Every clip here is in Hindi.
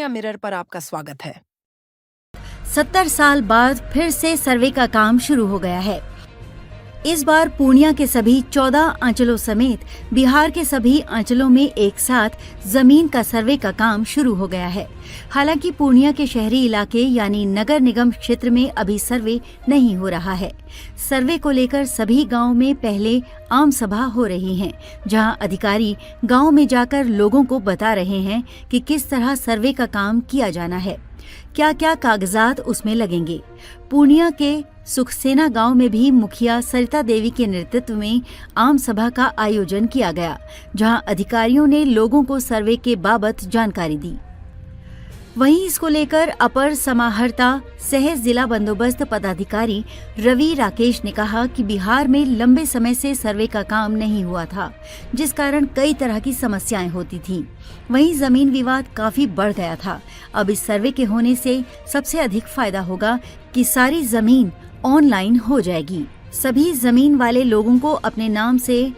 इंडिया मिरर पर आपका स्वागत है। 70 साल बाद फिर से सर्वे का काम शुरू हो गया है। इस बार पूर्णिया के सभी 14 अंचलों समेत बिहार के सभी अंचलों में एक साथ जमीन का सर्वे का काम शुरू हो गया है। हालांकि पूर्णिया के शहरी इलाके यानी नगर निगम क्षेत्र में अभी सर्वे नहीं हो रहा है। सर्वे को लेकर सभी गांव में पहले आम सभा हो रही हैं, जहां अधिकारी गांव में जाकर लोगों को बता रहे हैं कि किस तरह सर्वे का काम किया जाना है, क्या क्या कागजात उसमें लगेंगे। पूर्णिया के सुखसेना गांव में भी मुखिया सरिता देवी के नेतृत्व में आम सभा का आयोजन किया गया, जहां अधिकारियों ने लोगों को सर्वे के बाबत जानकारी दी। वहीं इसको लेकर अपर समाहर्ता सह जिला बंदोबस्त पदाधिकारी रवि राकेश ने कहा कि बिहार में लंबे समय से सर्वे का काम नहीं हुआ था, जिस कारण कई तरह की समस्याएं होती थीं। वहीं जमीन विवाद काफी बढ़ गया था। अब इस सर्वे के होने से सबसे अधिक फायदा होगा कि सारी जमीन ऑनलाइन हो जाएगी। सभी जमीन वाले लोगों को अपने नाम से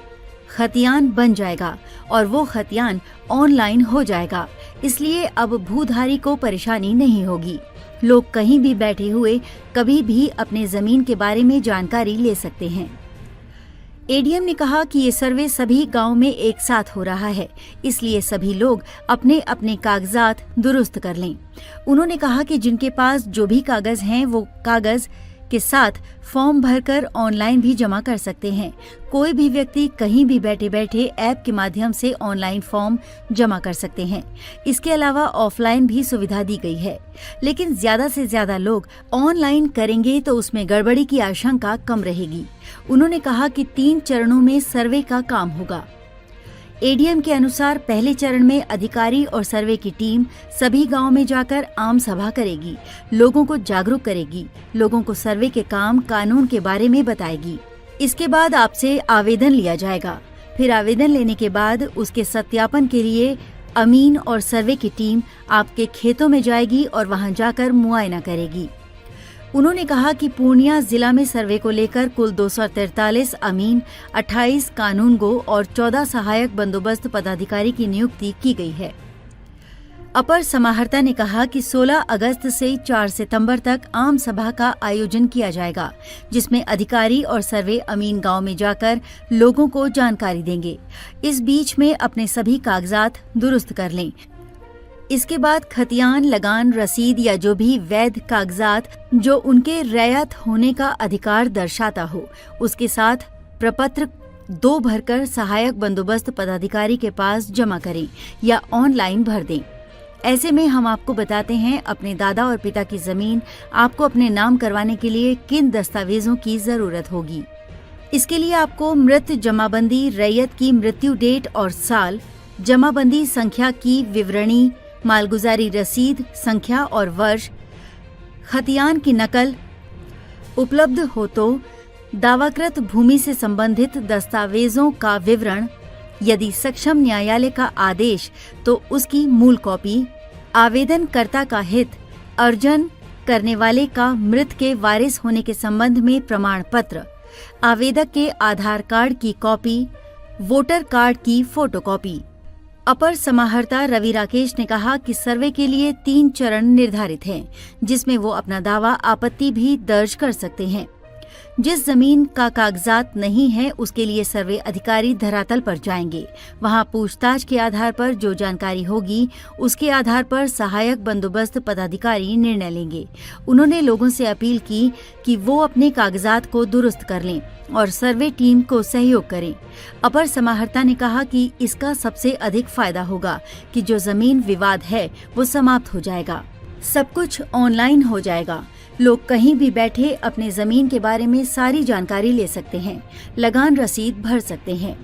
खतियान बन जाएगा और वो खतियान ऑनलाइन हो जाएगा। इसलिए अब भूधारी को परेशानी नहीं होगी। लोग कहीं भी बैठे हुए कभी भी अपने जमीन के बारे में जानकारी ले सकते हैं। एडीएम ने कहा कि ये सर्वे सभी गांव में एक साथ हो रहा है, इसलिए सभी लोग अपने अपने कागजात दुरुस्त कर लें। उन्होंने कहा कि जिनके पास जो भी कागज हैं वो कागज के साथ फॉर्म भरकर ऑनलाइन भी जमा कर सकते हैं। कोई भी व्यक्ति कहीं भी बैठे बैठे ऐप के माध्यम से ऑनलाइन फॉर्म जमा कर सकते हैं। इसके अलावा ऑफलाइन भी सुविधा दी गई है, लेकिन ज्यादा से ज्यादा लोग ऑनलाइन करेंगे तो उसमें गड़बड़ी की आशंका कम रहेगी। उन्होंने कहा कि 3 चरणों में सर्वे का काम होगा। एडीएम के अनुसार पहले चरण में अधिकारी और सर्वे की टीम सभी गांव में जाकर आम सभा करेगी, लोगों को जागरूक करेगी, लोगों को सर्वे के काम कानून के बारे में बताएगी। इसके बाद आपसे आवेदन लिया जाएगा। फिर आवेदन लेने के बाद उसके सत्यापन के लिए अमीन और सर्वे की टीम आपके खेतों में जाएगी और वहां जाकर मुआयना करेगी। उन्होंने कहा कि पूर्णिया जिला में सर्वे को लेकर कुल 243 अमीन, 28 कानूनगो और 14 सहायक बंदोबस्त पदाधिकारी की नियुक्ति की गई है। अपर समाहर्ता ने कहा कि 16 अगस्त से 4 सितंबर तक आम सभा का आयोजन किया जाएगा, जिसमें अधिकारी और सर्वे अमीन गांव में जाकर लोगों को जानकारी देंगे। इस बीच में अपने सभी कागजात दुरुस्त कर लें। इसके बाद खतियान, लगान, रसीद या जो भी वैध कागजात जो उनके रैयत होने का अधिकार दर्शाता हो, उसके साथ प्रपत्र 2 भरकर सहायक बंदोबस्त पदाधिकारी के पास जमा करें या ऑनलाइन भर दें। ऐसे में हम आपको बताते हैं अपने दादा और पिता की जमीन आपको अपने नाम करवाने के लिए किन दस्तावेजों की जरूरत होगी। इसके लिए आपको मृत जमाबंदी रैयत की मृत्यु डेट और साल, जमाबंदी संख्या की विवरणी, मालगुजारी रसीद संख्या और वर्ष, खतियान की नकल उपलब्ध हो तो दावाकृत भूमि से संबंधित दस्तावेजों का विवरण, यदि सक्षम न्यायालय का आदेश तो उसकी मूल कॉपी, आवेदनकर्ता का हित, अर्जन करने वाले का मृत के वारिस होने के संबंध में प्रमाण पत्र, आवेदक के आधार कार्ड की कॉपी, वोटर कार्ड की फोटोकॉपी। अपर समाहर्ता रवि राकेश ने कहा कि सर्वे के लिए 3 चरण निर्धारित हैं, जिसमें वो अपना दावा आपत्ति भी दर्ज कर सकते हैं। जिस जमीन का कागजात नहीं है उसके लिए सर्वे अधिकारी धरातल पर जाएंगे। वहां पूछताछ के आधार पर जो जानकारी होगी उसके आधार पर सहायक बंदोबस्त पदाधिकारी निर्णय लेंगे। उन्होंने लोगों से अपील की कि वो अपने कागजात को दुरुस्त कर लें और सर्वे टीम को सहयोग करें। अपर समाहर्ता ने कहा कि इसका सबसे अधिक फायदा होगा कि जो जमीन विवाद है वो समाप्त हो जाएगा, सब कुछ ऑनलाइन हो जाएगा। लोग कहीं भी बैठे अपने जमीन के बारे में सारी जानकारी ले सकते हैं, लगान रसीद भर सकते हैं।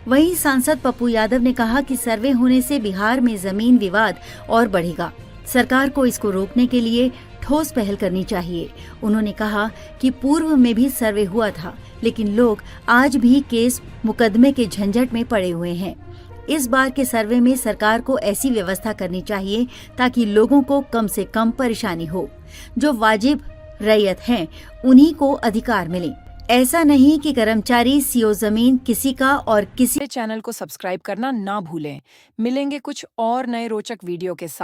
वहीं सांसद पप्पू यादव ने कहा कि सर्वे होने से बिहार में जमीन विवाद और बढ़ेगा। सरकार को इसको रोकने के लिए ठोस पहल करनी चाहिए। उन्होंने कहा कि पूर्व में भी सर्वे हुआ था, लेकिन लोग आज भी केस मुकदमे के झंझट में पड़े हुए हैं। इस बार के सर्वे में सरकार को ऐसी व्यवस्था करनी चाहिए ताकि लोगों को कम से कम परेशानी हो। जो वाजिब रैयत हैं, उन्हीं को अधिकार मिले। ऐसा नहीं कि कर्मचारी सीओ जमीन किसी का और किसी। चैनल को सब्सक्राइब करना ना भूलें। मिलेंगे कुछ और नए रोचक वीडियो के साथ।